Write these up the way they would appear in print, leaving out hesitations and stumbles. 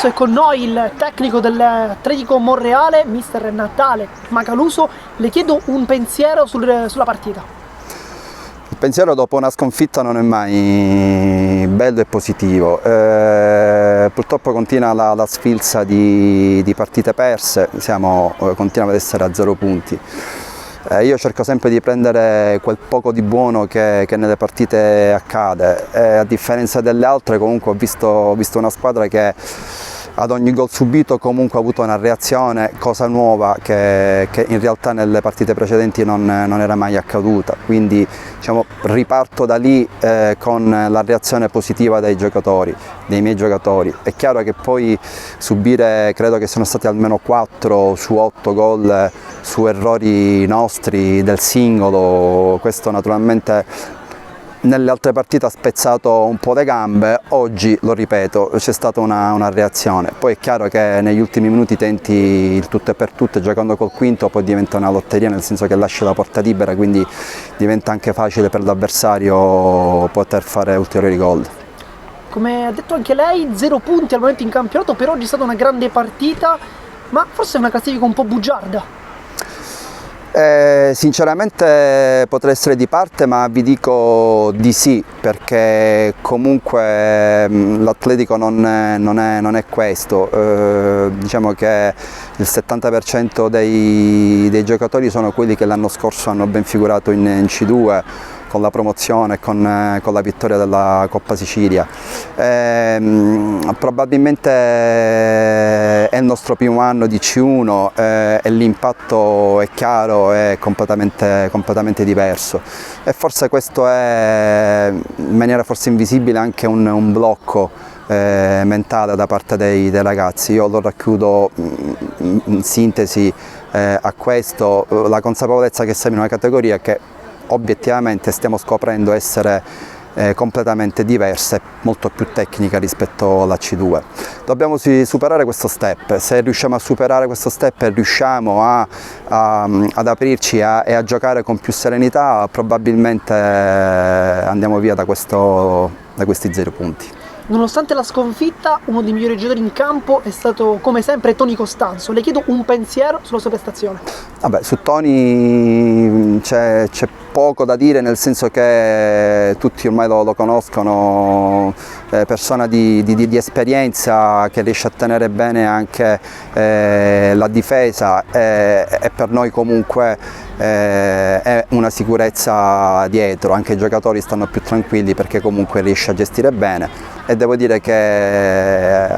Adesso è con noi il tecnico dell'Atletico Monreale, mister Natale Macaluso. Le chiedo un pensiero sulla partita. Il pensiero dopo una sconfitta non è mai bello e positivo. Purtroppo continua la sfilza di partite perse, continuiamo ad essere a 0 punti. Io cerco sempre di prendere quel poco di buono che nelle partite accade. A differenza delle altre, comunque ho visto una squadra che ad ogni gol subito comunque ha avuto una reazione, cosa nuova che in realtà nelle partite precedenti non era mai accaduta. Quindi riparto da lì con la reazione positiva dei miei giocatori. È chiaro che poi subire, credo che siano stati almeno 4 su 8 gol su errori nostri del singolo, questo naturalmente nelle altre partite ha spezzato un po' le gambe. Oggi, lo ripeto, c'è stata una reazione. Poi è chiaro che negli ultimi minuti tenti il tutto e per tutto, giocando col quinto poi diventa una lotteria, nel senso che lasci la porta libera, quindi diventa anche facile per l'avversario poter fare ulteriori gol. Come ha detto anche lei, 0 punti al momento in campionato, per oggi è stata una grande partita, ma forse è una classifica un po' bugiarda. Sinceramente potrei essere di parte, ma vi dico di sì, perché comunque l'Atletico non è questo. Diciamo che il 70% dei giocatori sono quelli che l'anno scorso hanno ben figurato in C2 con la promozione e con la vittoria della Coppa Sicilia. Probabilmente è il nostro primo anno di C1 e l'impatto è chiaro, è completamente diverso, e forse questo è in maniera forse invisibile anche un blocco mentale da parte dei ragazzi. Io lo racchiudo in sintesi a questo: la consapevolezza che siamo in una categoria che obiettivamente stiamo scoprendo essere completamente diversa e molto più tecnica rispetto alla C2. Dobbiamo superare questo step. Se riusciamo a superare questo step e riusciamo ad aprirci e a giocare con più serenità, probabilmente andiamo via da questi 0 punti. Nonostante la sconfitta, uno dei migliori giocatori in campo è stato come sempre Toni Costanzo. Le chiedo un pensiero sulla sua prestazione. Su Toni c'è poco da dire, nel senso che tutti ormai lo conoscono, persona di esperienza, che riesce a tenere bene anche la difesa, e per noi comunque è una sicurezza dietro. Anche i giocatori stanno più tranquilli perché comunque riesce a gestire bene, e devo dire che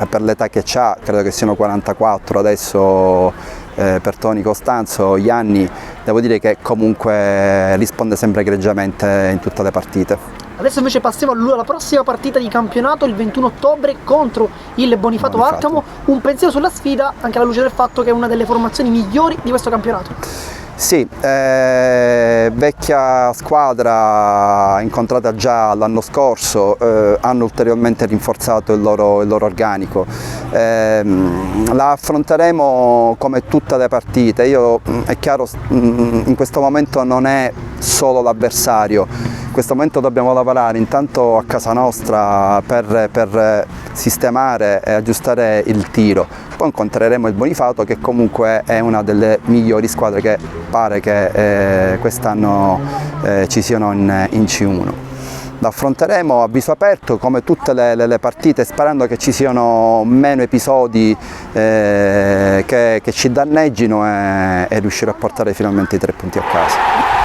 per l'età che ha, credo che siano 44 adesso, per Toni Costanzo, gli anni, devo dire che comunque risponde sempre egregiamente in tutte le partite. Adesso invece passiamo alla prossima partita di campionato, il 21 ottobre contro il Bonifato Alcamo. Un pensiero sulla sfida, anche alla luce del fatto che è una delle formazioni migliori di questo campionato. Sì, vecchia squadra incontrata già l'anno scorso, hanno ulteriormente rinforzato il loro organico. La affronteremo come tutte le partite. È chiaro, in questo momento non è solo l'avversario, in questo momento dobbiamo lavorare intanto a casa nostra per sistemare e aggiustare il tiro. Poi incontreremo il Bonifato, che comunque è una delle migliori squadre che pare che quest'anno ci siano in C1. L'affronteremo a viso aperto come tutte le partite, sperando che ci siano meno episodi che ci danneggino, e riuscire a portare finalmente i 3 punti a casa.